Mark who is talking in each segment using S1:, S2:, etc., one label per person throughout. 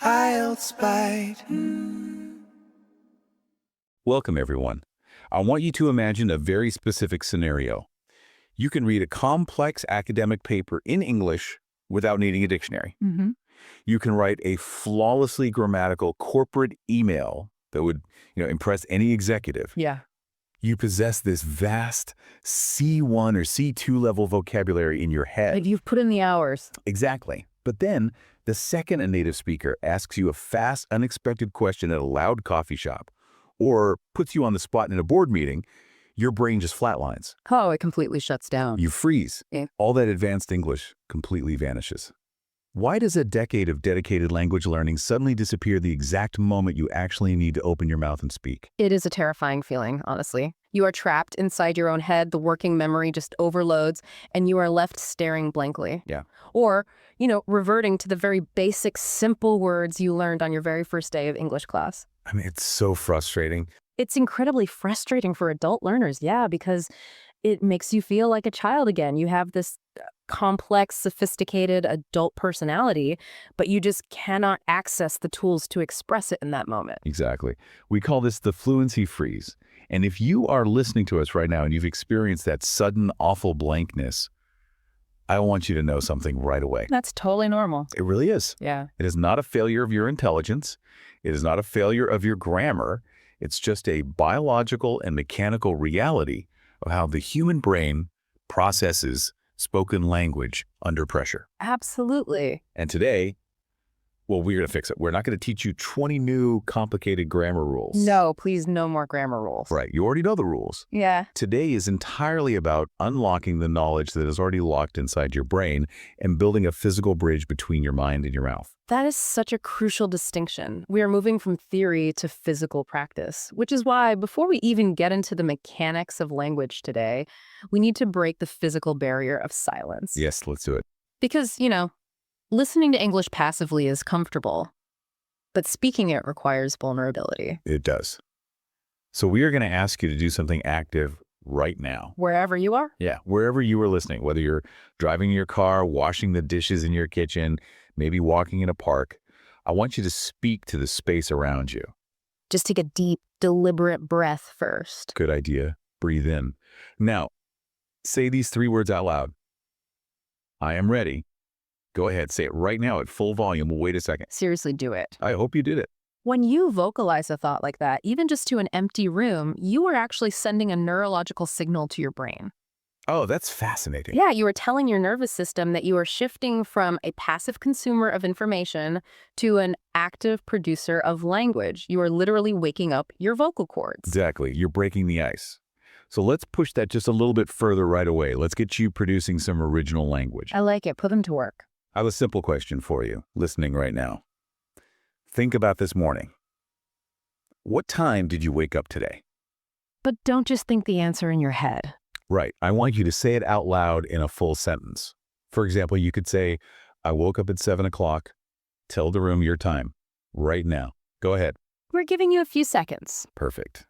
S1: IELTS Bite.
S2: Welcome, everyone. I want you to imagine a very specific scenario. You can read a complex academic paper in English without needing a dictionary.
S3: Mm-hmm.
S2: You can write a flawlessly grammatical corporate email that would, impress any executive.
S3: Yeah.
S2: You possess this vast C1 or C2 level vocabulary in your head.
S3: But you've put in the hours.
S2: Exactly. But then, the second a native speaker asks you a fast, unexpected question at a loud coffee shop, or puts you on the spot in a board meeting, your brain just flatlines.
S3: Oh, it completely shuts down.
S2: You freeze.
S3: Yeah.
S2: All that advanced English completely vanishes. Why does a decade of dedicated language learning suddenly disappear the exact moment you actually need to open your mouth and speak?
S3: It is a terrifying feeling, honestly. You are trapped inside your own head, the working memory just overloads, and you are left staring blankly.
S2: Yeah.
S3: Or, reverting to the very basic, simple words you learned on your very first day of English class.
S2: I mean, it's so frustrating.
S3: It's incredibly frustrating for adult learners, yeah, because it makes you feel like a child again. You have this complex, sophisticated adult personality, but you just cannot access the tools to express it in that moment.
S2: Exactly. We call this the fluency freeze. And if you are listening to us right now and you've experienced that sudden, awful blankness, I want you to know something right away.
S3: That's totally normal.
S2: It really is.
S3: Yeah.
S2: It is not a failure of your intelligence. It is not a failure of your grammar. It's just a biological and mechanical reality of how the human brain processes spoken language under pressure.
S3: Absolutely.
S2: And today, well, we're going to fix it. We're not going to teach you 20 new complicated grammar rules.
S3: No, please, no more grammar rules.
S2: Right. You already know the rules.
S3: Yeah.
S2: Today is entirely about unlocking the knowledge that is already locked inside your brain and building a physical bridge between your mind and your mouth.
S3: That is such a crucial distinction. We are moving from theory to physical practice, which is why before we even get into the mechanics of language today, we need to break the physical barrier of silence.
S2: Yes, let's do it.
S3: Because, listening to English passively is comfortable, but speaking it requires vulnerability.
S2: It does. So we are going to ask you to do something active right now.
S3: Wherever you are?
S2: Yeah, wherever you are listening, whether you're driving your car, washing the dishes in your kitchen, maybe walking in a park, I want you to speak to the space around you.
S3: Just take a deep, deliberate breath first.
S2: Good idea. Breathe in. Now, say these 3 words out loud. I am ready. Go ahead, say it right now at full volume. We'll wait a second.
S3: Seriously, do it.
S2: I hope you did it.
S3: When you vocalize a thought like that, even just to an empty room, you are actually sending a neurological signal to your brain.
S2: Oh, that's fascinating.
S3: Yeah, you are telling your nervous system that you are shifting from a passive consumer of information to an active producer of language. You are literally waking up your vocal cords.
S2: Exactly. You're breaking the ice. So let's push that just a little bit further right away. Let's get you producing some original language.
S3: I like it. Put them to work.
S2: I have a simple question for you, listening right now. Think about this morning. What time did you wake up today?
S3: But don't just think the answer in your head.
S2: Right. I want you to say it out loud in a full sentence. For example, you could say, I woke up at 7 o'clock. Tell the room your time. Right now. Go ahead.
S3: We're giving you a few seconds.
S2: Perfect.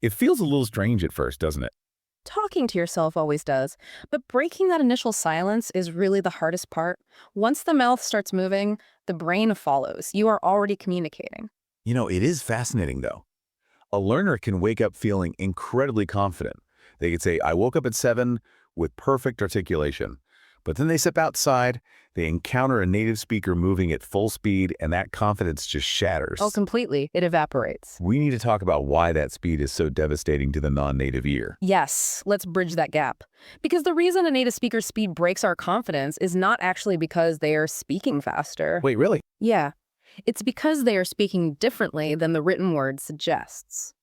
S2: It feels a little strange at first, doesn't it?
S3: Talking to yourself always does, but breaking that initial silence is really the hardest part. Once the mouth starts moving, the brain follows. You are already communicating.
S2: It is fascinating, though. A learner can wake up feeling incredibly confident. They could say, I woke up at 7 with perfect articulation. But then they step outside, they encounter a native speaker moving at full speed, and that confidence just shatters.
S3: Oh, completely. It evaporates.
S2: We need to talk about why that speed is so devastating to the non-native ear.
S3: Yes, let's bridge that gap. Because the reason a native speaker's speed breaks our confidence is not actually because they are speaking faster.
S2: Wait, really?
S3: Yeah. It's because they are speaking differently than the written word suggests.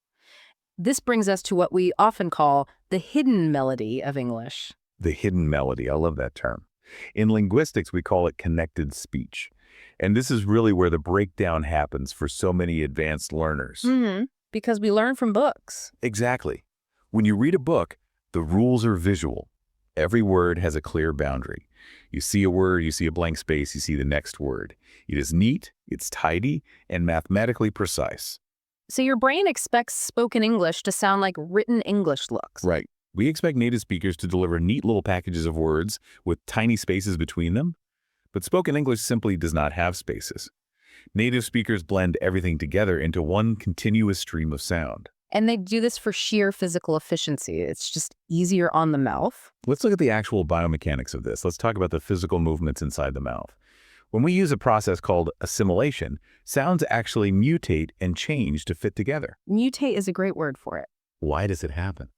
S3: This brings us to what we often call the hidden melody of English.
S2: The hidden melody. I love that term. In linguistics, we call it connected speech. And this is really where the breakdown happens for so many advanced learners.
S3: Because we learn from books.
S2: Exactly. When you read a book, the rules are visual. Every word has a clear boundary. You see a word, you see a blank space, you see the next word. It is neat, it's tidy, and mathematically precise.
S3: So your brain expects spoken English to sound like written English looks.
S2: Right. We expect native speakers to deliver neat little packages of words with tiny spaces between them, but spoken English simply does not have spaces. Native speakers blend everything together into one continuous stream of sound.
S3: And they do this for sheer physical efficiency. It's just easier on the mouth.
S2: Let's look at the actual biomechanics of this. Let's talk about the physical movements inside the mouth. When we use a process called assimilation, sounds actually mutate and change to fit together.
S3: Mutate is a great word for it.
S2: Why does it happen?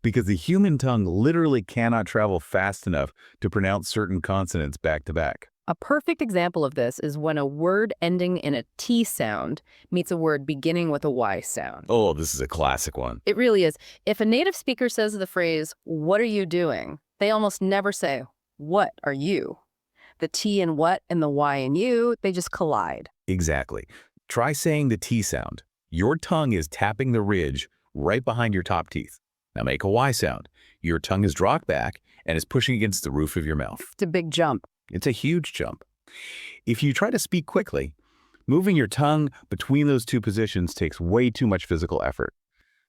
S2: Because the human tongue literally cannot travel fast enough to pronounce certain consonants back to back.
S3: A perfect example of this is when a word ending in a T sound meets a word beginning with a Y sound.
S2: Oh, this is a classic one.
S3: It really is. If a native speaker says the phrase, "What are you doing?" they almost never say, "What are you?" The T in what and the Y in you, they just collide.
S2: Exactly. Try saying the T sound. Your tongue is tapping the ridge right behind your top teeth. Now make a Y sound. Your tongue is dropped back and is pushing against the roof of your mouth.
S3: It's a big jump.
S2: It's a huge jump. If you try to speak quickly, moving your tongue between those two positions takes way too much physical effort.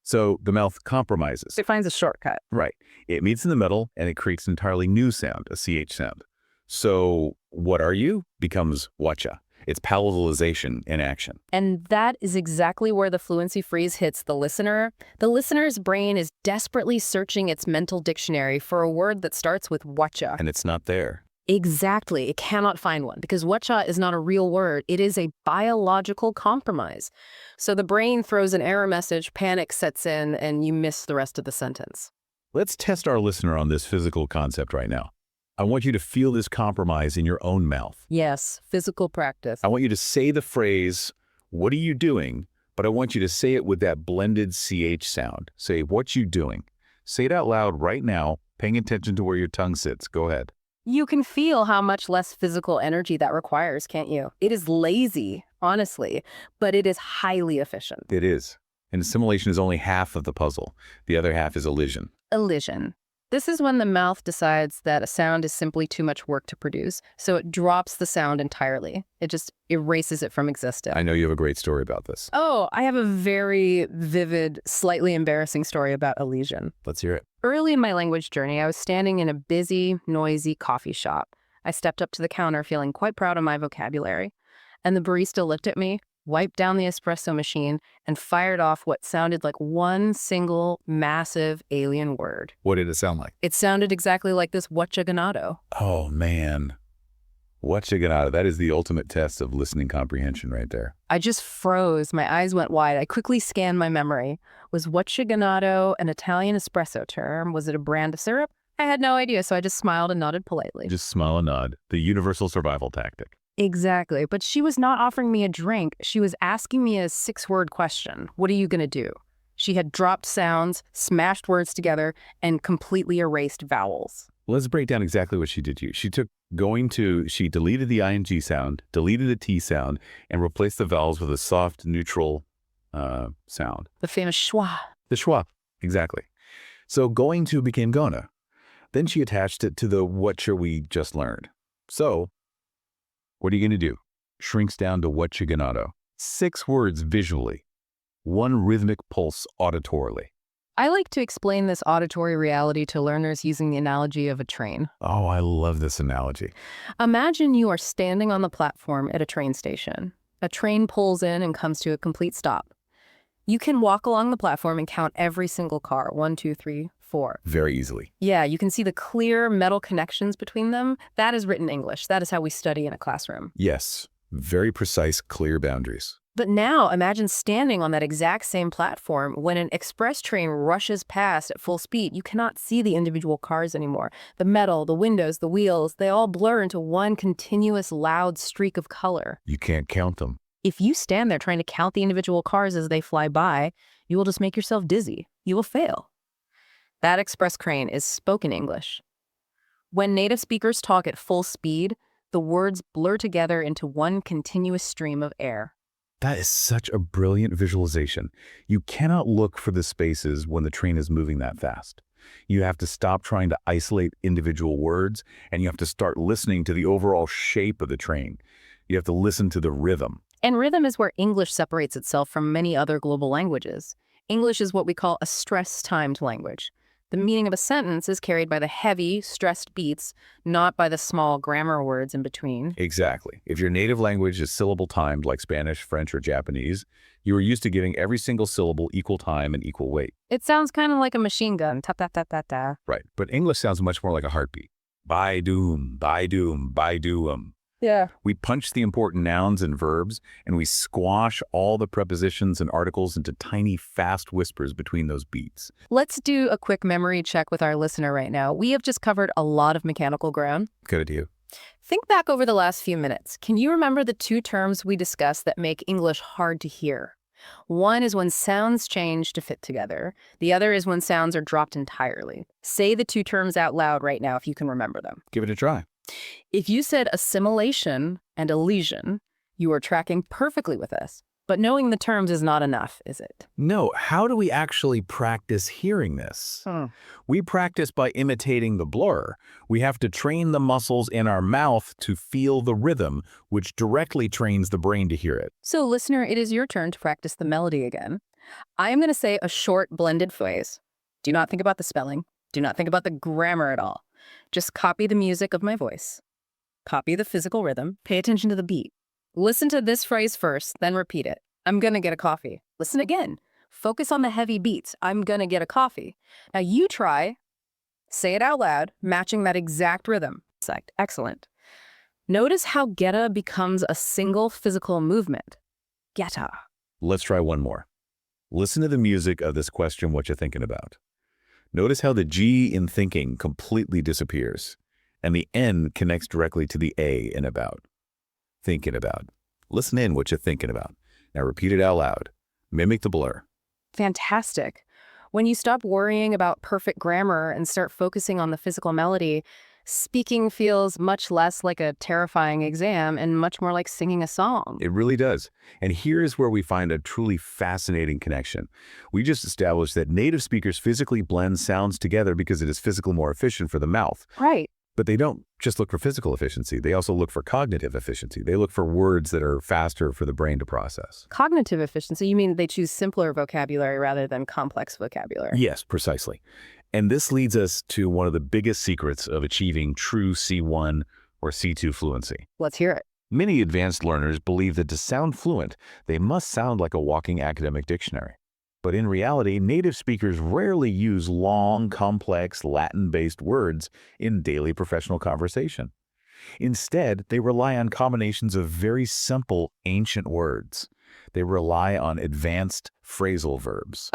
S2: So the mouth compromises.
S3: It finds a shortcut.
S2: Right. It meets in the middle and it creates an entirely new sound, a CH sound. So what are you becomes whatcha. It's palatalization in action.
S3: And that is exactly where the fluency freeze hits the listener. The listener's brain is desperately searching its mental dictionary for a word that starts with whatcha.
S2: And it's not there.
S3: Exactly. It cannot find one because whatcha is not a real word. It is a biological compromise. So the brain throws an error message, panic sets in, and you miss the rest of the sentence.
S2: Let's test our listener on this physical concept right now. I want you to feel this compromise in your own mouth.
S3: Yes, physical practice.
S2: I want you to say the phrase, "What are you doing?" But I want you to say it with that blended CH sound. Say, "What you doing?" Say it out loud right now, paying attention to where your tongue sits. Go ahead.
S3: You can feel how much less physical energy that requires, can't you? It is lazy, honestly, but it is highly efficient.
S2: It is. And assimilation is only half of the puzzle. The other half is elision.
S3: Elision. This is when the mouth decides that a sound is simply too much work to produce, so it drops the sound entirely. It just erases it from existence.
S2: I know you have a great story about this.
S3: Oh, I have a very vivid, slightly embarrassing story about elision.
S2: Let's hear it.
S3: Early in my language journey, I was standing in a busy, noisy coffee shop. I stepped up to the counter feeling quite proud of my vocabulary, and the barista looked at me, wiped down the espresso machine, and fired off what sounded like one single, massive alien word.
S2: What did it sound like?
S3: It sounded exactly like this whatcha ganado.
S2: Oh, man. Whatcha ganado? That is the ultimate test of listening comprehension right there.
S3: I just froze. My eyes went wide. I quickly scanned my memory. Was whatcha ganado an Italian espresso term? Was it a brand of syrup? I had no idea, so I just smiled and nodded politely.
S2: Just smile and nod. The universal survival tactic.
S3: Exactly. But she was not offering me a drink. She was asking me a 6-word question. What are you going to do? She had dropped sounds, smashed words together, and completely erased vowels.
S2: Let's break down exactly what she did to you. She deleted the ing sound, deleted the T sound, and replaced the vowels with a soft, neutral sound.
S3: The famous schwa.
S2: The schwa. Exactly. So going to became gonna. Then she attached it to the whatcha we just learned. So what are you going to do? Shrinks down to whatcha ganado. 6 words visually. 1 rhythmic pulse auditorily.
S3: I like to explain this auditory reality to learners using the analogy of a train.
S2: Oh, I love this analogy.
S3: Imagine you are standing on the platform at a train station. A train pulls in and comes to a complete stop. You can walk along the platform and count every single car. 1, 2, 3, 4.
S2: Very easily.
S3: Yeah, you can see the clear metal connections between them. That is written English. That is how we study in a classroom.
S2: Yes. Very precise, clear boundaries.
S3: But now imagine standing on that exact same platform when an express train rushes past at full speed. You cannot see the individual cars anymore. The metal, the windows, the wheels, they all blur into one continuous loud streak of color.
S2: You can't count them.
S3: If you stand there trying to count the individual cars as they fly by, you will just make yourself dizzy. You will fail. That express train is spoken English. When native speakers talk at full speed, the words blur together into one continuous stream of air.
S2: That is such a brilliant visualization. You cannot look for the spaces when the train is moving that fast. You have to stop trying to isolate individual words, and you have to start listening to the overall shape of the train. You have to listen to the rhythm.
S3: And rhythm is where English separates itself from many other global languages. English is what we call a stress-timed language. The meaning of a sentence is carried by the heavy, stressed beats, not by the small grammar words in between.
S2: Exactly. If your native language is syllable timed like Spanish, French, or Japanese, you are used to giving every single syllable equal time and equal weight.
S3: It sounds kind of like a machine gun. Ta-ta-ta-ta-ta.
S2: Right. But English sounds much more like a heartbeat. By doom, by doom, by doom.
S3: Yeah.
S2: We punch the important nouns and verbs, and we squash all the prepositions and articles into tiny, fast whispers between those beats.
S3: Let's do a quick memory check with our listener right now. We have just covered a lot of mechanical ground.
S2: Good idea.
S3: Think back over the last few minutes. Can you remember the two terms we discussed that make English hard to hear? One is when sounds change to fit together. The other is when sounds are dropped entirely. Say the two terms out loud right now if you can remember them.
S2: Give it a try.
S3: If you said assimilation and elision, you are tracking perfectly with us. But knowing the terms is not enough, is it?
S2: No, how do we actually practice hearing this? We practice by imitating the blur. We have to train the muscles in our mouth to feel the rhythm, which directly trains the brain to hear it.
S3: So, listener, it is your turn to practice the melody again. I am going to say a short, blended phrase. Do not think about the spelling. Do not think about the grammar at all. Just copy the music of my voice. Copy the physical rhythm. Pay attention to the beat. Listen to this phrase first, then repeat it. I'm gonna get a coffee. Listen again. Focus on the heavy beats. I'm gonna get a coffee. Now you try. Say it out loud, matching that exact rhythm. Excellent. Notice how getta becomes a single physical movement. Getta.
S2: Let's try one more. Listen to the music of this question, what you're thinking about. Notice how the G in thinking completely disappears, and the N connects directly to the A in about. Thinking about. Listen in what you're thinking about. Now repeat it out loud. Mimic the blur.
S3: Fantastic. When you stop worrying about perfect grammar and start focusing on the physical melody, speaking feels much less like a terrifying exam and much more like singing a song.
S2: It really does. And here's where we find a truly fascinating connection. We just established that native speakers physically blend sounds together because it is physically more efficient for the mouth.
S3: Right.
S2: But they don't just look for physical efficiency. They also look for cognitive efficiency. They look for words that are faster for the brain to process.
S3: Cognitive efficiency, you mean they choose simpler vocabulary rather than complex vocabulary?
S2: Yes, precisely. And this leads us to one of the biggest secrets of achieving true C1 or C2 fluency.
S3: Let's hear it.
S2: Many advanced learners believe that to sound fluent, they must sound like a walking academic dictionary. But in reality, native speakers rarely use long, complex, Latin-based words in daily professional conversation. Instead, they rely on combinations of very simple, ancient words. They rely on advanced phrasal verbs.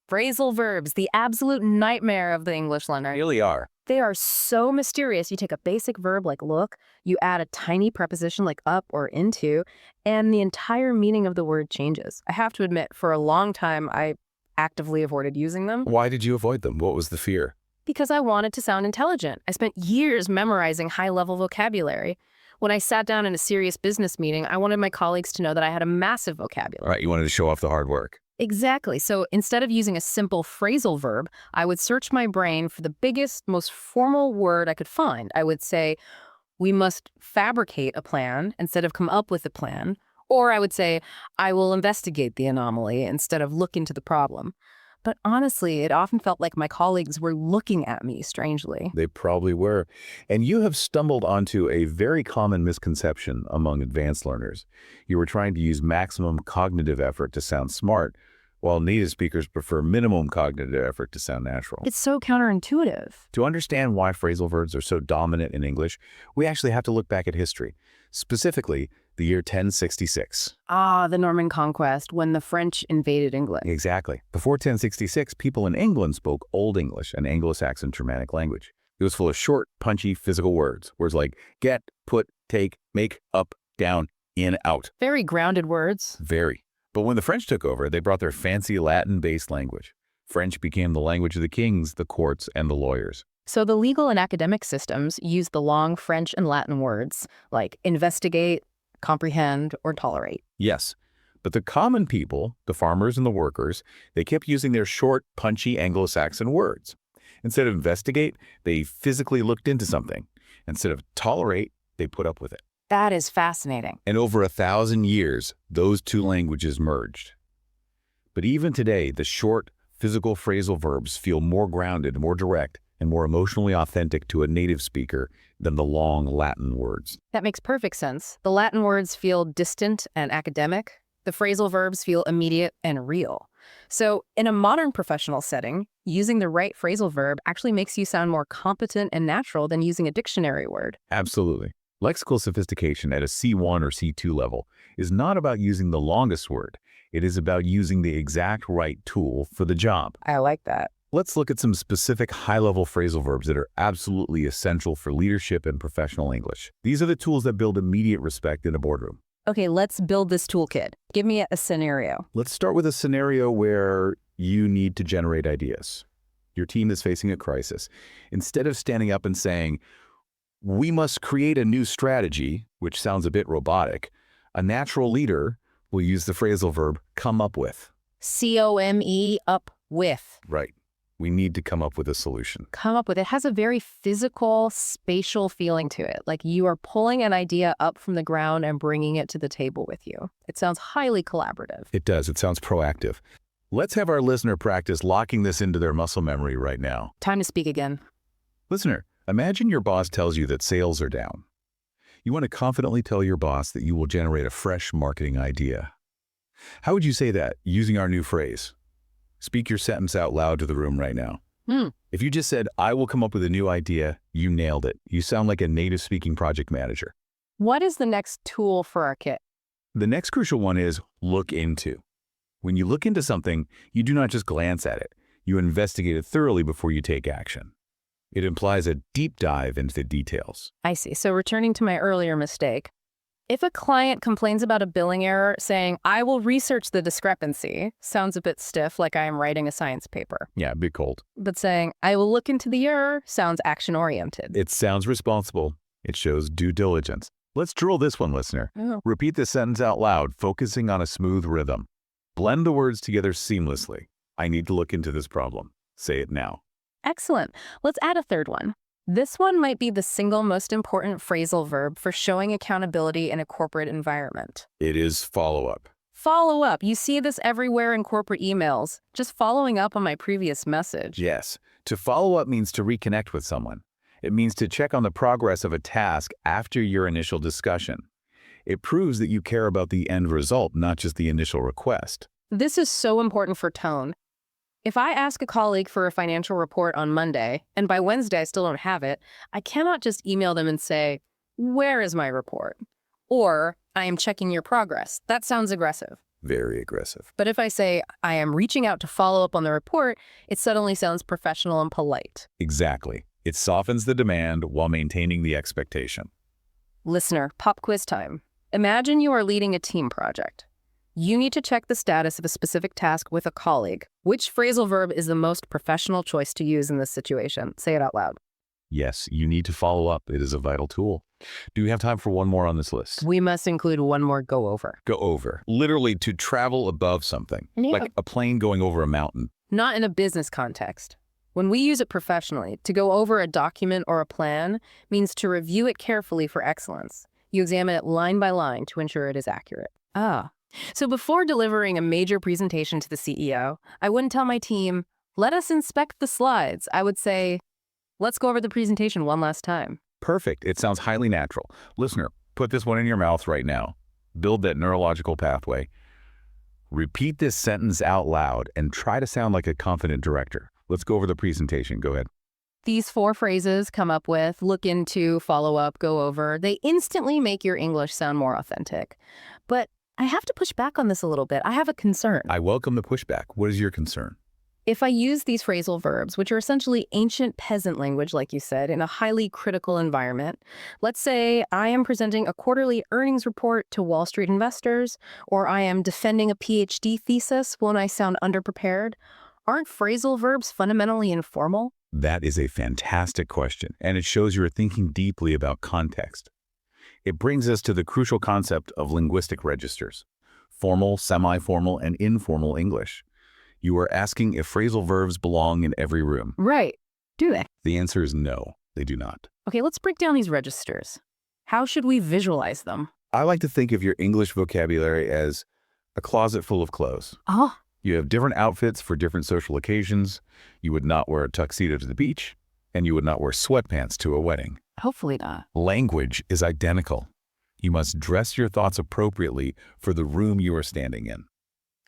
S3: Phrasal verbs, the absolute nightmare of the English learner.
S2: They really are.
S3: They are so mysterious. You take a basic verb like look, you add a tiny preposition like up or into, and the entire meaning of the word changes. I have to admit, for a long time, I actively avoided using them.
S2: Why did you avoid them? What was the fear?
S3: Because I wanted to sound intelligent. I spent years memorizing high-level vocabulary. When I sat down in a serious business meeting, I wanted my colleagues to know that I had a massive vocabulary.
S2: Right, you wanted to show off the hard work.
S3: Exactly. So instead of using a simple phrasal verb, I would search my brain for the biggest, most formal word I could find. I would say, we must fabricate a plan instead of come up with a plan. Or I would say, I will investigate the anomaly instead of look into the problem. But honestly, it often felt like my colleagues were looking at me strangely.
S2: They probably were. And you have stumbled onto a very common misconception among advanced learners. You were trying to use maximum cognitive effort to sound smart, while native speakers prefer minimum cognitive effort to sound natural.
S3: It's so counterintuitive.
S2: To understand why phrasal verbs are so dominant in English, we actually have to look back at history, specifically the year 1066.
S3: The Norman Conquest, when the French invaded England.
S2: Exactly. Before 1066, people in England spoke Old English, an Anglo-Saxon Germanic language. It was full of short, punchy, physical words. Words like get, put, take, make, up, down, in, out.
S3: Very grounded words.
S2: Very. But when the French took over, they brought their fancy Latin-based language. French became the language of the kings, the courts, and the lawyers.
S3: So the legal and academic systems used the long French and Latin words like investigate, comprehend, or tolerate.
S2: Yes, but the common people, the farmers and the workers, they kept using their short, punchy Anglo-Saxon words. Instead of investigate, they physically looked into something. Instead of tolerate, they put up with it.
S3: That is fascinating.
S2: And over 1,000 years, those two languages merged. But even today, the short, Physical phrasal verbs feel more grounded, more direct, and more emotionally authentic to a native speaker than the long Latin words.
S3: That makes perfect sense. The Latin words feel distant and academic. The phrasal verbs feel immediate and real. So in a modern professional setting, using the right phrasal verb actually makes you sound more competent and natural than using a dictionary word.
S2: Absolutely. Lexical sophistication at a C1 or C2 level is not about using the longest word. It is about using the exact right tool for the job.
S3: I like that.
S2: Let's look at some specific high-level phrasal verbs that are absolutely essential for leadership and professional English. These are the tools that build immediate respect in a boardroom.
S3: Okay, let's build this toolkit. Give me a scenario.
S2: Let's start with a scenario where you need to generate ideas. Your team is facing a crisis. Instead of standing up and saying, "We must create a new strategy," which sounds a bit robotic, a natural leader will use the phrasal verb come up with.
S3: C-O-M-E, up with.
S2: Right. We need to come up with a solution.
S3: Come up with. It has a very physical, spatial feeling to it. Like you are pulling an idea up from the ground and bringing it to the table with you. It sounds highly collaborative.
S2: It does. It sounds proactive. Let's have our listener practice locking this into their muscle memory right now.
S3: Time to speak again.
S2: Listener, imagine your boss tells you that sales are down. You want to confidently tell your boss that you will generate a fresh marketing idea. How would you say that using our new phrase? Speak your sentence out loud to the room right now. If you just said, "I will come up with a new idea," you nailed it. You sound like a native speaking project manager.
S3: What is the next tool for our kit?
S2: The next crucial one is look into. When you look into something, you do not just glance at it. You investigate it thoroughly before you take action. It implies a deep dive into the details.
S3: I see. So returning to my earlier mistake, if a client complains about a billing error, saying, "I will research the discrepancy," sounds a bit stiff, like I am writing a science paper.
S2: Yeah, big cold.
S3: But saying, "I will look into the error," sounds action-oriented.
S2: It sounds responsible. It shows due diligence. Let's drill this one, listener.
S3: Oh.
S2: Repeat the sentence out loud, focusing on a smooth rhythm. Blend the words together seamlessly. I need to look into this problem. Say it now.
S3: Excellent. Let's add a third one. This one might be the single most important phrasal verb for showing accountability in a corporate environment.
S2: It is follow-up.
S3: Follow up. You see this everywhere in corporate emails. Just following up on my previous message.
S2: Yes. To follow up means to reconnect with someone. It means to check on the progress of a task after your initial discussion. It proves that you care about the end result, not just the initial request.
S3: This is so important for tone. If I ask a colleague for a financial report on Monday, and by Wednesday I still don't have it, I cannot just email them and say, "Where is my report?" Or, "I am checking your progress." That sounds aggressive.
S2: Very aggressive.
S3: But if I say, "I am reaching out to follow up on the report," it suddenly sounds professional and polite.
S2: Exactly. It softens the demand while maintaining the expectation.
S3: Listener, pop quiz time. Imagine you are leading a team project. You need to check the status of a specific task with a colleague. Which phrasal verb is the most professional choice to use in this situation? Say it out loud.
S2: Yes, you need to follow up. It is a vital tool. Do we have time for one more on this list?
S3: We must include one more go over.
S2: Go over. Literally to travel above something.
S3: Yeah.
S2: Like a plane going over a mountain.
S3: Not in a business context. When we use it professionally, to go over a document or a plan means to review it carefully for excellence. You examine it line by line to ensure it is accurate. So before delivering a major presentation to the CEO, I wouldn't tell my team, "Let us inspect the slides." I would say, "Let's go over the presentation one last time."
S2: Perfect. It sounds highly natural. Listener, put this one in your mouth right now. Build that neurological pathway. Repeat this sentence out loud and try to sound like a confident director. Let's go over the presentation. Go ahead.
S3: These 4 phrases come up with, look into, follow up, go over. They instantly make your English sound more authentic. But I have to push back on this a little bit. I have a concern.
S2: I welcome the pushback. What is your concern?
S3: If I use these phrasal verbs, which are essentially ancient peasant language, like you said, in a highly critical environment, let's say I am presenting a quarterly earnings report to Wall Street investors, or I am defending a PhD thesis when I sound underprepared, aren't phrasal verbs fundamentally informal?
S2: That is a fantastic question, and it shows you're thinking deeply about context. It brings us to the crucial concept of linguistic registers: formal, semi-formal, and informal English. You are asking if phrasal verbs belong in every room.
S3: Right. Do they?
S2: The answer is no, they do not.
S3: Okay, let's break down these registers. How should we visualize them?
S2: I like to think of your English vocabulary as a closet full of clothes.
S3: Oh.
S2: You have different outfits for different social occasions. You would not wear a tuxedo to the beach, and you would not wear sweatpants to a wedding.
S3: Hopefully not.
S2: Language is identical. You must dress your thoughts appropriately for the room you are standing in.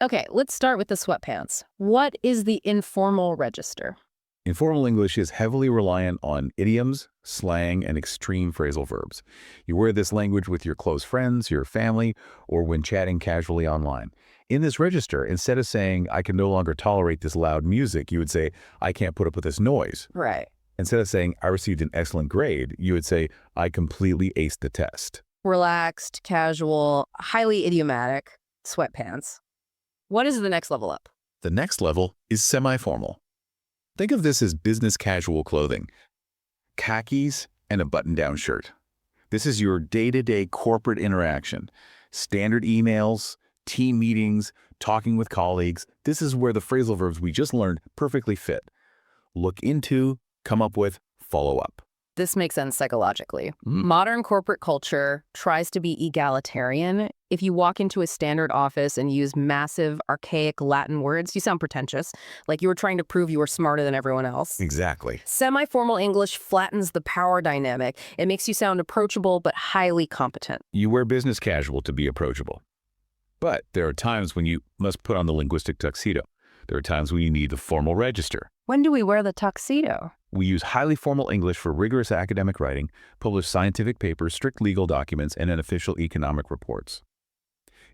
S3: Okay, let's start with the sweatpants. What is the informal register?
S2: Informal English is heavily reliant on idioms, slang, and extreme phrasal verbs. You wear this language with your close friends, your family, or when chatting casually online. In this register, instead of saying, I can no longer tolerate this loud music, you would say, I can't put up with this noise.
S3: Right.
S2: Instead of saying, I received an excellent grade, you would say, I completely aced the test.
S3: Relaxed, casual, highly idiomatic, sweatpants. What is the next level up?
S2: The next level is semi-formal. Think of this as business casual clothing. Khakis and a button-down shirt. This is your day-to-day corporate interaction. Standard emails, team meetings, talking with colleagues. This is where the phrasal verbs we just learned perfectly fit. Look into, come up with, follow up.
S3: This makes sense psychologically. Modern corporate culture tries to be egalitarian. If you walk into a standard office and use massive, archaic Latin words, you sound pretentious, like you were trying to prove you were smarter than everyone else.
S2: Exactly.
S3: Semi-formal English flattens the power dynamic. It makes you sound approachable but highly competent.
S2: You wear business casual to be approachable. But there are times when you must put on the linguistic tuxedo. There are times when you need the formal register.
S3: When do we wear the tuxedo?
S2: We use highly formal English for rigorous academic writing, publish scientific papers, strict legal documents, and official economic reports.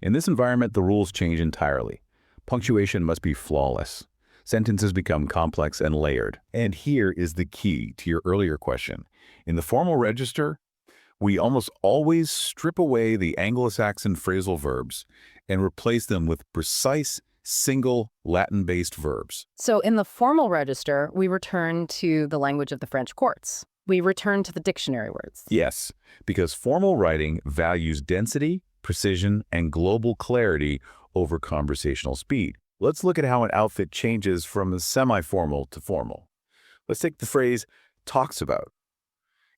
S2: In this environment, the rules change entirely. Punctuation must be flawless. Sentences become complex and layered. And here is the key to your earlier question. In the formal register, we almost always strip away the Anglo-Saxon phrasal verbs and replace them with precise, single Latin-based verbs.
S3: So in the formal register, we return to the language of the French courts. We return to the dictionary words.
S2: Yes, because formal writing values density, precision, and global clarity over conversational speed. Let's look at how an outfit changes from semi-formal to formal. Let's take the phrase talks about.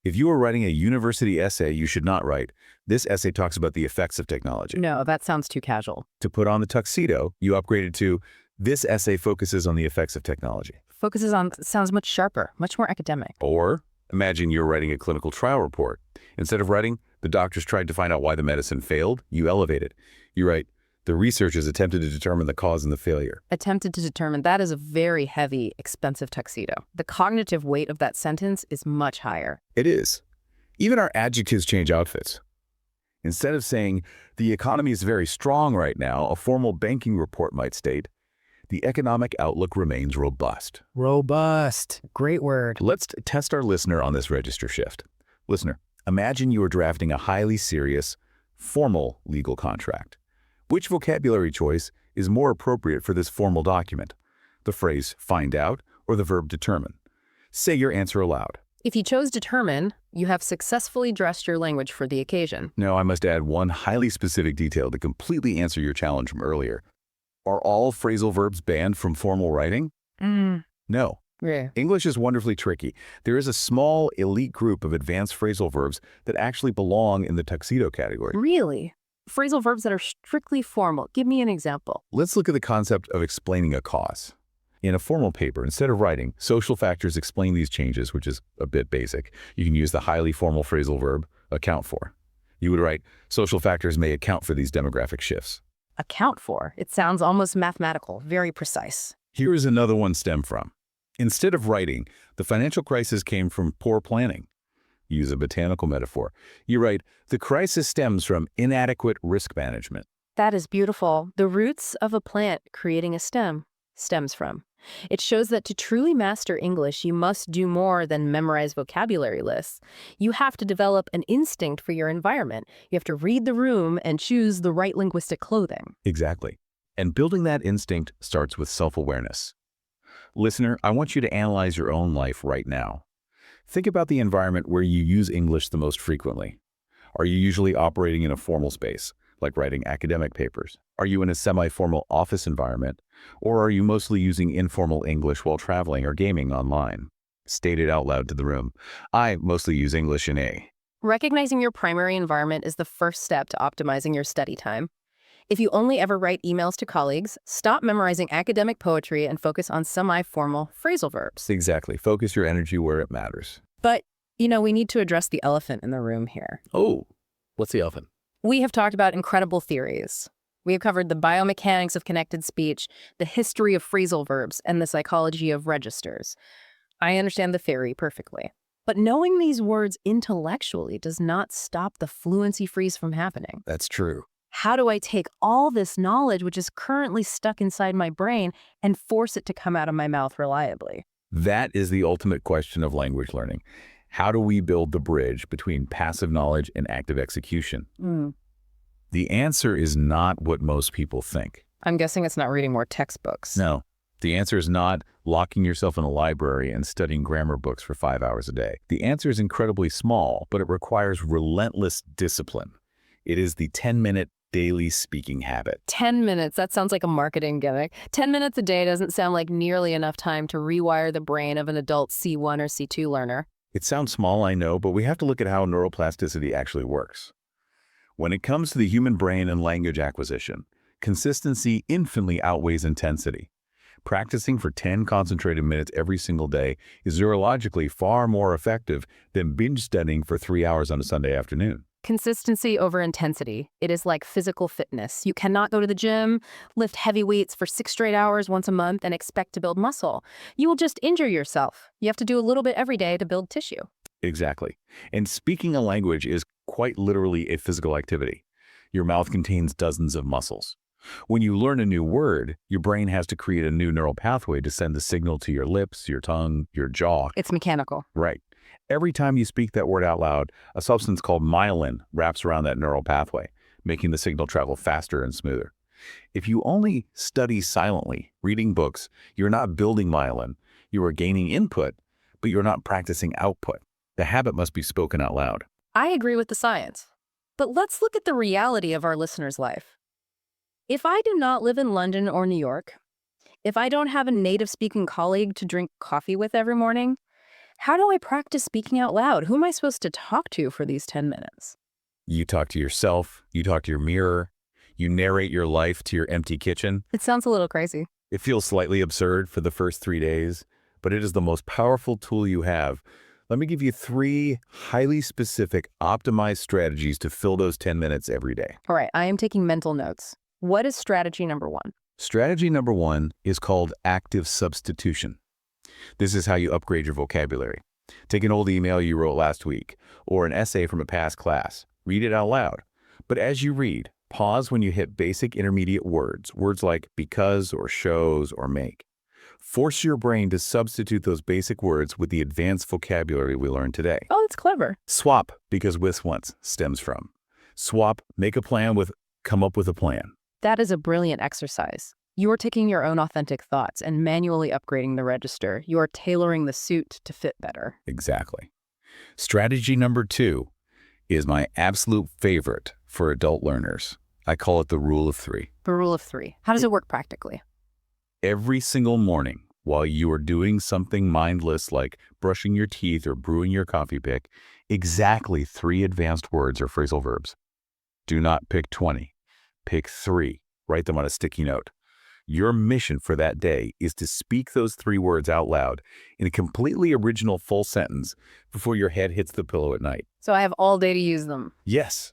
S2: If you are writing a university essay, you should not write, this essay talks about the effects of technology.
S3: No, that sounds too casual.
S2: To put on the tuxedo, you upgraded to, this essay focuses on the effects of technology.
S3: Focuses on sounds much sharper, much more academic.
S2: Or imagine you're writing a clinical trial report. Instead of writing, the doctors tried to find out why the medicine failed, you elevate it. You write, the researchers attempted to determine the cause and the failure.
S3: Attempted to determine, that is a very heavy, expensive tuxedo. The cognitive weight of that sentence is much higher.
S2: It is. Even our adjectives change outfits. Instead of saying, the economy is very strong right now, a formal banking report might state, the economic outlook remains robust.
S3: Robust. Great word.
S2: Let's test our listener on this register shift. Listener, imagine you are drafting a highly serious, formal legal contract. Which vocabulary choice is more appropriate for this formal document? The phrase find out or the verb determine? Say your answer aloud.
S3: If you chose determine, you have successfully dressed your language for the occasion.
S2: Now, I must add one highly specific detail to completely answer your challenge from earlier. Are all phrasal verbs banned from formal writing? No.
S3: Yeah.
S2: English is wonderfully tricky. There is a small, elite group of advanced phrasal verbs that actually belong in the tuxedo category.
S3: Really? Phrasal verbs that are strictly formal. Give me an example.
S2: Let's look at the concept of explaining a cause. In a formal paper, instead of writing, social factors explain these changes, which is a bit basic. You can use the highly formal phrasal verb, account for. You would write, social factors may account for these demographic shifts.
S3: Account for. It sounds almost mathematical, very precise.
S2: Here is another one stem from. Instead of writing, the financial crisis came from poor planning. Use a botanical metaphor. You write, the crisis stems from inadequate risk management.
S3: That is beautiful. The roots of a plant creating a stem stems from. It shows that to truly master English, you must do more than memorize vocabulary lists. You have to develop an instinct for your environment. You have to read the room and choose the right linguistic clothing.
S2: Exactly. And building that instinct starts with self-awareness. Listener, I want you to analyze your own life right now. Think about the environment where you use English the most frequently. Are you usually operating in a formal space, like writing academic papers? Are you in a semi-formal office environment? Or are you mostly using informal English while traveling or gaming online? State it out loud to the room. I mostly use English in A.
S3: Recognizing your primary environment is the first step to optimizing your study time. If you only ever write emails to colleagues, stop memorizing academic poetry and focus on semi-formal phrasal verbs.
S2: Exactly. Focus your energy where it matters.
S3: But, we need to address the elephant in the room here.
S2: Oh, what's the elephant?
S3: We have talked about incredible theories. We have covered the biomechanics of connected speech, the history of phrasal verbs, and the psychology of registers. I understand the theory perfectly. But knowing these words intellectually does not stop the fluency freeze from happening.
S2: That's true.
S3: How do I take all this knowledge, which is currently stuck inside my brain, and force it to come out of my mouth reliably?
S2: That is the ultimate question of language learning. How do we build the bridge between passive knowledge and active execution? The answer is not what most people think.
S3: I'm guessing it's not reading more textbooks.
S2: No. The answer is not locking yourself in a library and studying grammar books for 5 hours a day. The answer is incredibly small, but it requires relentless discipline. It is the 10-minute daily speaking habit.
S3: 10 minutes, that sounds like a marketing gimmick. 10 minutes a day doesn't sound like nearly enough time to rewire the brain of an adult C1 or C2 learner.
S2: It sounds small, I know, but we have to look at how neuroplasticity actually works. When it comes to the human brain and language acquisition, consistency infinitely outweighs intensity. Practicing for 10 concentrated minutes every single day is neurologically far more effective than binge studying for 3 hours on a Sunday afternoon.
S3: Consistency over intensity. It is like physical fitness. You cannot go to the gym, lift heavy weights for 6 straight hours once a month and expect to build muscle. You will just injure yourself. You have to do a little bit every day to build tissue.
S2: Exactly. And speaking a language is quite literally a physical activity. Your mouth contains dozens of muscles. When you learn a new word, your brain has to create a new neural pathway to send the signal to your lips, your tongue, your jaw.
S3: It's mechanical.
S2: Right. Every time you speak that word out loud, a substance called myelin wraps around that neural pathway, making the signal travel faster and smoother. If you only study silently, reading books, you're not building myelin. You are gaining input, but you're not practicing output. The habit must be spoken out loud.
S3: I agree with the science. But let's look at the reality of our listener's life. If I do not live in London or New York, if I don't have a native-speaking colleague to drink coffee with every morning, how do I practice speaking out loud? Who am I supposed to talk to for these 10 minutes?
S2: You talk to yourself, you talk to your mirror, you narrate your life to your empty kitchen.
S3: It sounds a little crazy.
S2: It feels slightly absurd for the first 3 days, but it is the most powerful tool you have. Let me give you 3 highly specific, optimized strategies to fill those 10 minutes every day.
S3: All right, I am taking mental notes. What is strategy number 1?
S2: Strategy number 1 is called active substitution. This is how you upgrade your vocabulary. Take an old email you wrote last week, or an essay from a past class. Read it out loud. But as you read, pause when you hit basic intermediate words like because or shows or make. Force your brain to substitute those basic words with the advanced vocabulary we learned today.
S3: Oh, that's clever.
S2: Swap, because with once stems from. Swap, make a plan with, come up with a plan.
S3: That is a brilliant exercise. You are taking your own authentic thoughts and manually upgrading the register. You are tailoring the suit to fit better.
S2: Exactly. Strategy number 2 is my absolute favorite for adult learners. I call it the rule of 3.
S3: The rule of 3. How does it work practically?
S2: Every single morning, while you are doing something mindless like brushing your teeth or brewing your coffee, pick exactly 3 advanced words or phrasal verbs. Do not pick 20. Pick 3. Write them on a sticky note. Your mission for that day is to speak those 3 words out loud in a completely original full sentence before your head hits the pillow at night.
S3: So I have all day to use them.
S2: Yes.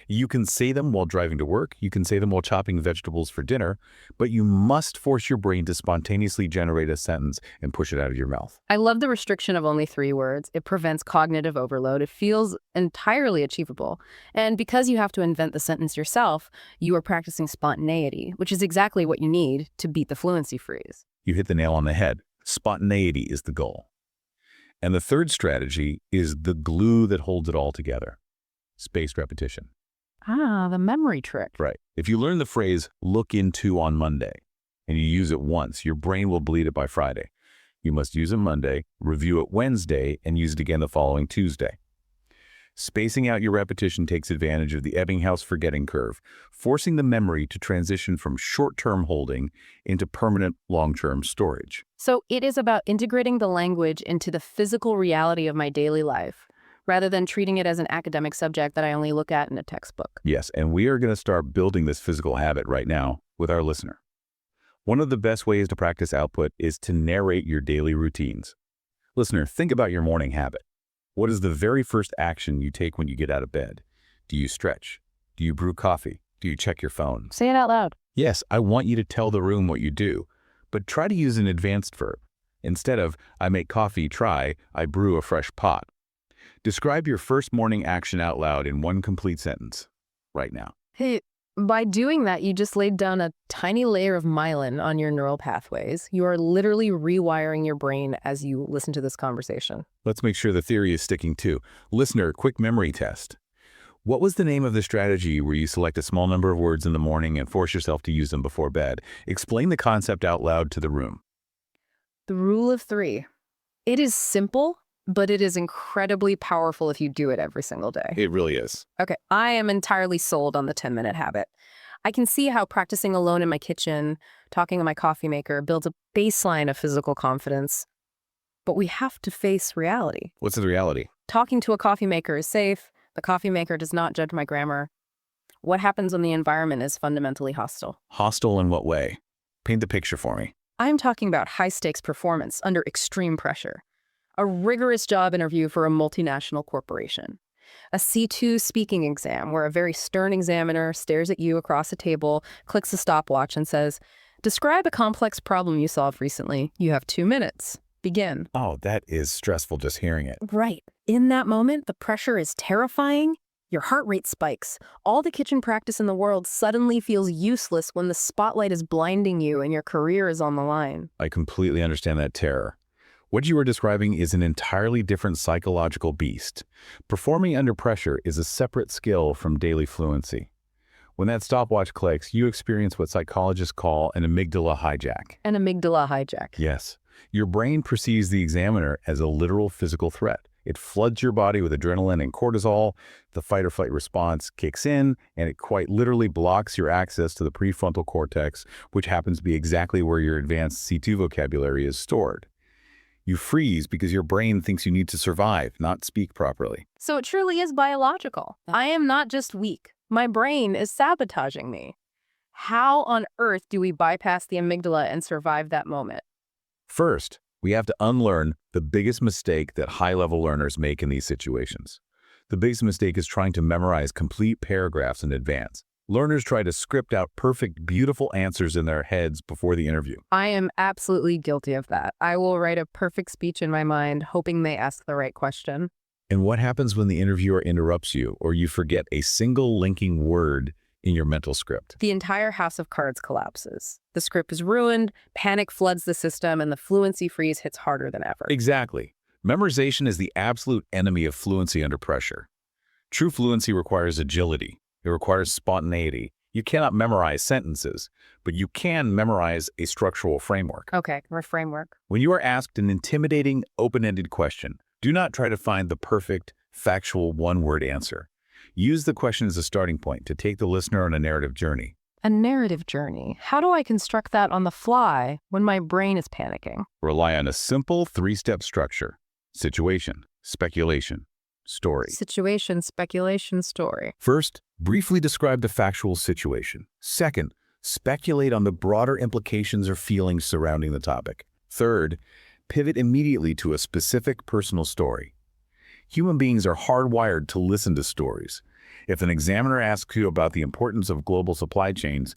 S2: You can say them while driving to work, you can say them while chopping vegetables for dinner, but you must force your brain to spontaneously generate a sentence and push it out of your mouth.
S3: I love the restriction of only 3 words. It prevents cognitive overload. It feels entirely achievable. And because you have to invent the sentence yourself, you are practicing spontaneity, which is exactly what you need to beat the fluency freeze.
S2: You hit the nail on the head. Spontaneity is the goal. And the third strategy is the glue that holds it all together. Spaced repetition.
S3: Ah, the memory trick.
S2: Right. If you learn the phrase, look into on Monday, and you use it once, your brain will bleed it by Friday. You must use it Monday, review it Wednesday, and use it again the following Tuesday. Spacing out your repetition takes advantage of the Ebbinghaus forgetting curve, forcing the memory to transition from short-term holding into permanent long-term storage.
S3: So it is about integrating the language into the physical reality of my daily life. rather than treating it as an academic subject that I only look at in a textbook.
S2: Yes, and we are going to start building this physical habit right now with our listener. One of the best ways to practice output is to narrate your daily routines. Listener, think about your morning habit. What is the very first action you take when you get out of bed? Do you stretch? Do you brew coffee? Do you check your phone?
S3: Say it out loud.
S2: Yes, I want you to tell the room what you do, but try to use an advanced verb. Instead of, I make coffee, try, I brew a fresh pot. Describe your first morning action out loud in one complete sentence, right now.
S3: Hey, by doing that, you just laid down a tiny layer of myelin on your neural pathways. You are literally rewiring your brain as you listen to this conversation.
S2: Let's make sure the theory is sticking too. Listener, quick memory test. What was the name of the strategy where you select a small number of words in the morning and force yourself to use them before bed? Explain the concept out loud to the room.
S3: The rule of 3. It is simple, but it is incredibly powerful if you do it every single day.
S2: It really is.
S3: Okay, I am entirely sold on the 10-minute habit. I can see how practicing alone in my kitchen, talking to my coffee maker, builds a baseline of physical confidence. But we have to face reality.
S2: What's the reality?
S3: Talking to a coffee maker is safe. The coffee maker does not judge my grammar. What happens when the environment is fundamentally hostile?
S2: Hostile in what way? Paint the picture for me.
S3: I'm talking about high-stakes performance under extreme pressure. A rigorous job interview for a multinational corporation. A C2 speaking exam where a very stern examiner stares at you across a table, clicks a stopwatch and says, describe a complex problem you solved recently. You have 2 minutes. Begin.
S2: Oh, that is stressful just hearing it.
S3: Right. In that moment, the pressure is terrifying. Your heart rate spikes. All the kitchen practice in the world suddenly feels useless when the spotlight is blinding you and your career is on the line.
S2: I completely understand that terror. What you are describing is an entirely different psychological beast. Performing under pressure is a separate skill from daily fluency. When that stopwatch clicks, you experience what psychologists call an amygdala hijack.
S3: An amygdala hijack.
S2: Yes. Your brain perceives the examiner as a literal physical threat. It floods your body with adrenaline and cortisol. The fight-or-flight response kicks in, and it quite literally blocks your access to the prefrontal cortex, which happens to be exactly where your advanced C2 vocabulary is stored. You freeze because your brain thinks you need to survive, not speak properly.
S3: So it truly is biological. I am not just weak. My brain is sabotaging me. How on earth do we bypass the amygdala and survive that moment?
S2: First, we have to unlearn the biggest mistake that high-level learners make in these situations. The biggest mistake is trying to memorize complete paragraphs in advance. Learners try to script out perfect, beautiful answers in their heads before the interview.
S3: I am absolutely guilty of that. I will write a perfect speech in my mind, hoping they ask the right question.
S2: And what happens when the interviewer interrupts you or you forget a single linking word in your mental script?
S3: The entire house of cards collapses. The script is ruined, panic floods the system, and the fluency freeze hits harder than ever.
S2: Exactly. Memorization is the absolute enemy of fluency under pressure. True fluency requires agility. It requires spontaneity. You cannot memorize sentences, but you can memorize a structural framework.
S3: Okay, our framework.
S2: When you are asked an intimidating, open-ended question, do not try to find the perfect, factual one-word answer. Use the question as a starting point to take the listener on a narrative journey.
S3: A narrative journey. How do I construct that on the fly when my brain is panicking?
S2: Rely on a simple 3-step structure. Situation, speculation, story.
S3: Situation, speculation, story.
S2: First, briefly describe the factual situation. Second, speculate on the broader implications or feelings surrounding the topic. Third, pivot immediately to a specific personal story. Human beings are hardwired to listen to stories. If an examiner asks you about the importance of global supply chains,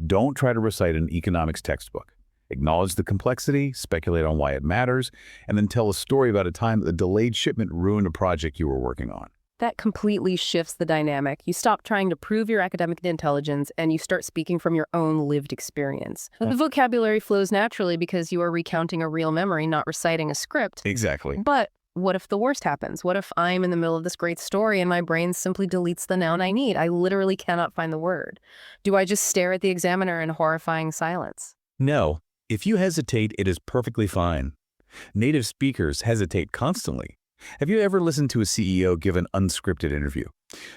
S2: don't try to recite an economics textbook. Acknowledge the complexity, speculate on why it matters, and then tell a story about a time that a delayed shipment ruined a project you were working on.
S3: That completely shifts the dynamic. You stop trying to prove your academic intelligence and you start speaking from your own lived experience. The vocabulary flows naturally because you are recounting a real memory, not reciting a script.
S2: Exactly.
S3: But what if the worst happens? What if I'm in the middle of this great story and my brain simply deletes the noun I need? I literally cannot find the word. Do I just stare at the examiner in horrifying silence?
S2: No. If you hesitate, it is perfectly fine. Native speakers hesitate constantly. Have you ever listened to a CEO give an unscripted interview?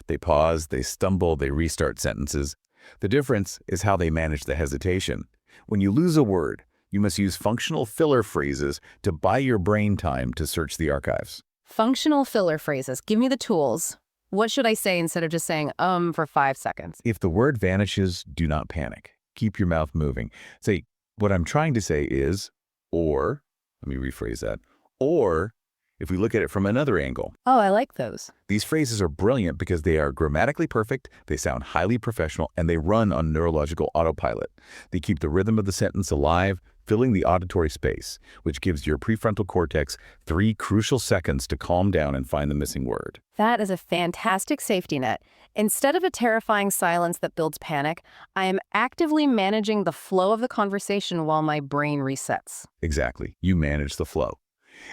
S2: They pause, they stumble, they restart sentences. The difference is how they manage the hesitation. When you lose a word, you must use functional filler phrases to buy your brain time to search the archives.
S3: Functional filler phrases. Give me the tools. What should I say instead of just saying for 5 seconds?
S2: If the word vanishes, do not panic. Keep your mouth moving. Say, what I'm trying to say is, or, let me rephrase that, or if we look at it from another angle.
S3: Oh, I like those.
S2: These phrases are brilliant because they are grammatically perfect, they sound highly professional, and they run on neurological autopilot. They keep the rhythm of the sentence alive, filling the auditory space, which gives your prefrontal cortex 3 crucial seconds to calm down and find the missing word.
S3: That is a fantastic safety net. Instead of a terrifying silence that builds panic, I am actively managing the flow of the conversation while my brain resets.
S2: Exactly. You manage the flow.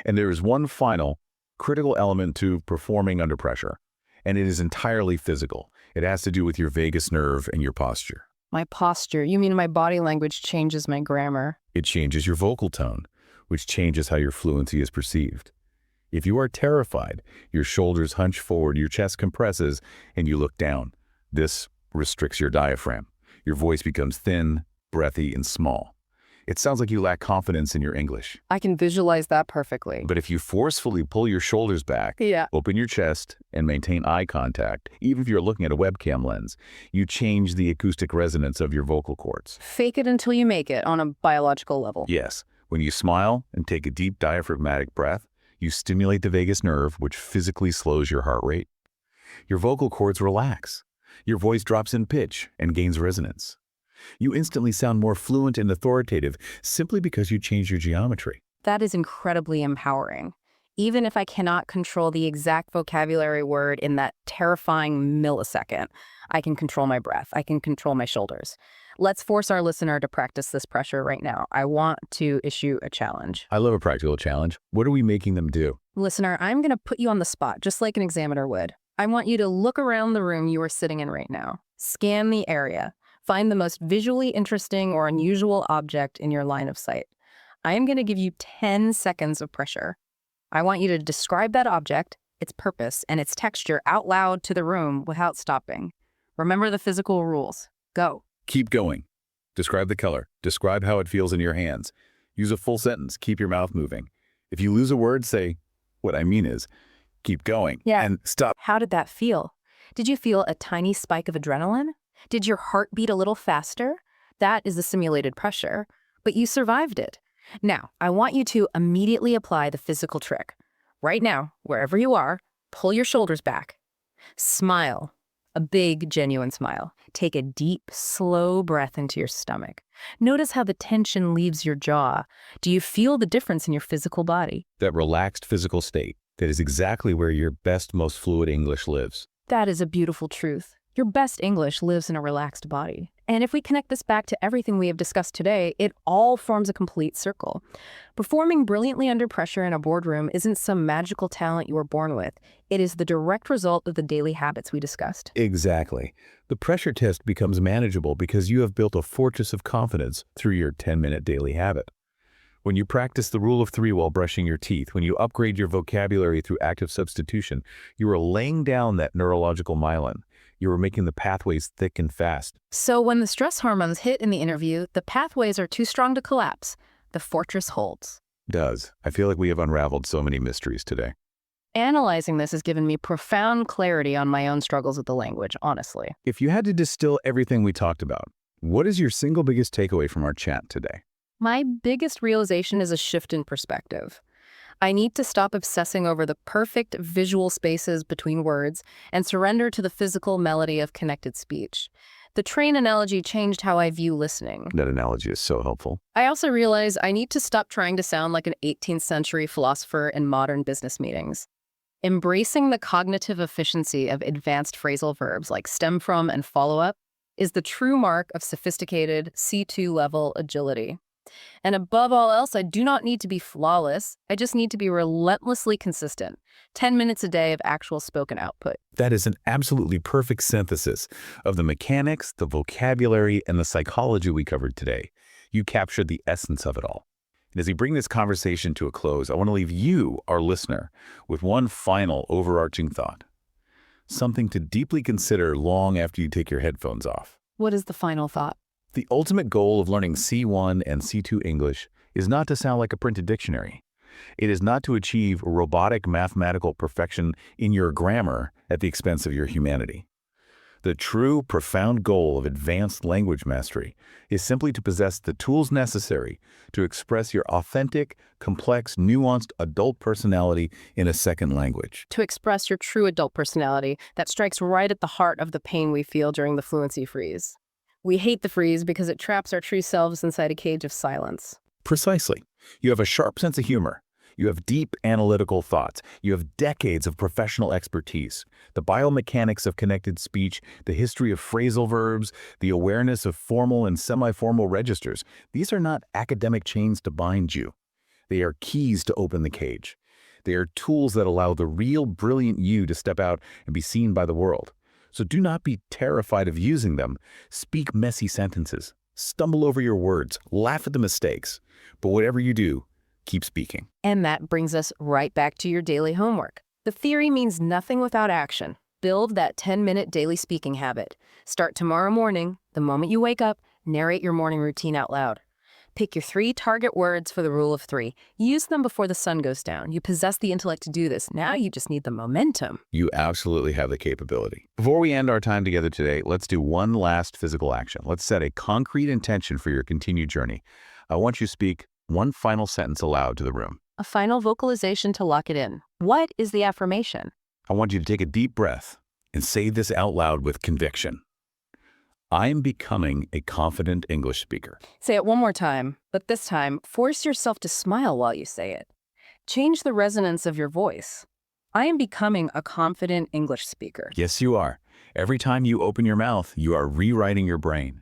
S2: And there is one final critical element to performing under pressure, and it is entirely physical. It has to do with your vagus nerve and your posture.
S3: My posture. You mean my body language changes my grammar?
S2: It changes your vocal tone, which changes how your fluency is perceived. If you are terrified, your shoulders hunch forward, your chest compresses, and you look down. This restricts your diaphragm. Your voice becomes thin, breathy, and small. It sounds like you lack confidence in your English.
S3: I can visualize that perfectly.
S2: But if you forcefully pull your shoulders back, open your chest, and maintain eye contact, even if you're looking at a webcam lens, you change the acoustic resonance of your vocal cords.
S3: Fake it until you make it on a biological level.
S2: Yes. When you smile and take a deep diaphragmatic breath, you stimulate the vagus nerve, which physically slows your heart rate. Your vocal cords relax. Your voice drops in pitch and gains resonance. You instantly sound more fluent and authoritative simply because you change your geometry.
S3: That is incredibly empowering. Even if I cannot control the exact vocabulary word in that terrifying millisecond, I can control my breath. I can control my shoulders. Let's force our listener to practice this pressure right now. I want to issue a challenge.
S2: I love a practical challenge. What are we making them do?
S3: Listener, I'm going to put you on the spot, just like an examiner would. I want you to look around the room you are sitting in right now. Scan the area. Find the most visually interesting or unusual object in your line of sight. I am going to give you 10 seconds of pressure. I want you to describe that object, its purpose, and its texture out loud to the room without stopping. Remember the physical rules. Go.
S2: Keep going. Describe the color. Describe how it feels in your hands. Use a full sentence. Keep your mouth moving. If you lose a word, say, what I mean is, keep going. And stop.
S3: How did that feel? Did you feel a tiny spike of adrenaline? Did your heart beat a little faster? That is the simulated pressure, but you survived it. Now, I want you to immediately apply the physical trick. Right now, wherever you are, pull your shoulders back. Smile. A big, genuine smile. Take a deep, slow breath into your stomach. Notice how the tension leaves your jaw. Do you feel the difference in your physical body?
S2: That relaxed physical state, that is exactly where your best, most fluid English lives.
S3: That is a beautiful truth. Your best English lives in a relaxed body. And if we connect this back to everything we have discussed today, it all forms a complete circle. Performing brilliantly under pressure in a boardroom isn't some magical talent you were born with. It is the direct result of the daily habits we discussed.
S2: Exactly. The pressure test becomes manageable because you have built a fortress of confidence through your 10-minute daily habit. When you practice the rule of 3 while brushing your teeth, when you upgrade your vocabulary through active substitution, you are laying down that neurological myelin. You are making the pathways thick and fast.
S3: So when the stress hormones hit in the interview, the pathways are too strong to collapse. The fortress holds.
S2: Does. I feel like we have unraveled so many mysteries today.
S3: Analyzing this has given me profound clarity on my own struggles with the language, honestly.
S2: If you had to distill everything we talked about, what is your single biggest takeaway from our chat today?
S3: My biggest realization is a shift in perspective. I need to stop obsessing over the perfect visual spaces between words and surrender to the physical melody of connected speech. The train analogy changed how I view listening.
S2: That analogy is so helpful.
S3: I also realize I need to stop trying to sound like an 18th century philosopher in modern business meetings. Embracing the cognitive efficiency of advanced phrasal verbs like stem from and follow up is the true mark of sophisticated C2 level agility. And above all else, I do not need to be flawless. I just need to be relentlessly consistent. 10 minutes a day of actual spoken output.
S2: That is an absolutely perfect synthesis of the mechanics, the vocabulary, and the psychology we covered today. You captured the essence of it all. And as we bring this conversation to a close, I want to leave you, our listener, with one final overarching thought. Something to deeply consider long after you take your headphones off.
S3: What is the final thought?
S2: The ultimate goal of learning C1 and C2 English is not to sound like a printed dictionary. It is not to achieve robotic mathematical perfection in your grammar at the expense of your humanity. The true, profound goal of advanced language mastery is simply to possess the tools necessary to express your authentic, complex, nuanced adult personality in a second language.
S3: To express your true adult personality that strikes right at the heart of the pain we feel during the fluency freeze. We hate the freeze because it traps our true selves inside a cage of silence.
S2: Precisely. You have a sharp sense of humor. You have deep analytical thoughts. You have decades of professional expertise. The biomechanics of connected speech, the history of phrasal verbs, the awareness of formal and semi-formal registers. These are not academic chains to bind you. They are keys to open the cage. They are tools that allow the real brilliant you to step out and be seen by the world. So do not be terrified of using them. Speak messy sentences. Stumble over your words. Laugh at the mistakes. But whatever you do, keep speaking.
S3: And that brings us right back to your daily homework. The theory means nothing without action. Build that 10-minute daily speaking habit. Start tomorrow morning. The moment you wake up, narrate your morning routine out loud. Pick your 3 target words for the rule of 3. Use them before the sun goes down. You possess the intellect to do this. Now you just need the momentum.
S2: You absolutely have the capability. Before we end our time together today, let's do one last physical action. Let's set a concrete intention for your continued journey. I want you to speak one final sentence aloud to the room.
S3: A final vocalization to lock it in. What is the affirmation?
S2: I want you to take a deep breath and say this out loud with conviction. I am becoming a confident English speaker.
S3: Say it one more time, but this time, force yourself to smile while you say it. Change the resonance of your voice. I am becoming a confident English speaker.
S2: Yes, you are. Every time you open your mouth, you are rewriting your brain.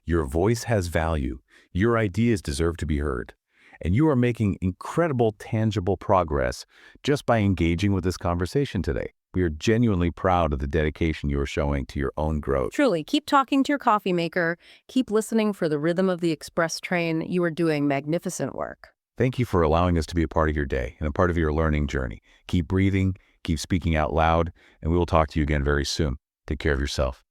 S2: Your voice has value. Your ideas deserve to be heard. And you are making incredible, tangible progress just by engaging with this conversation today. We are genuinely proud of the dedication you are showing to your own growth.
S3: Truly, keep talking to your coffee maker. Keep listening for the rhythm of the express train. You are doing magnificent work.
S2: Thank you for allowing us to be a part of your day and a part of your learning journey. Keep breathing, keep speaking out loud, and we will talk to you again very soon. Take care of yourself.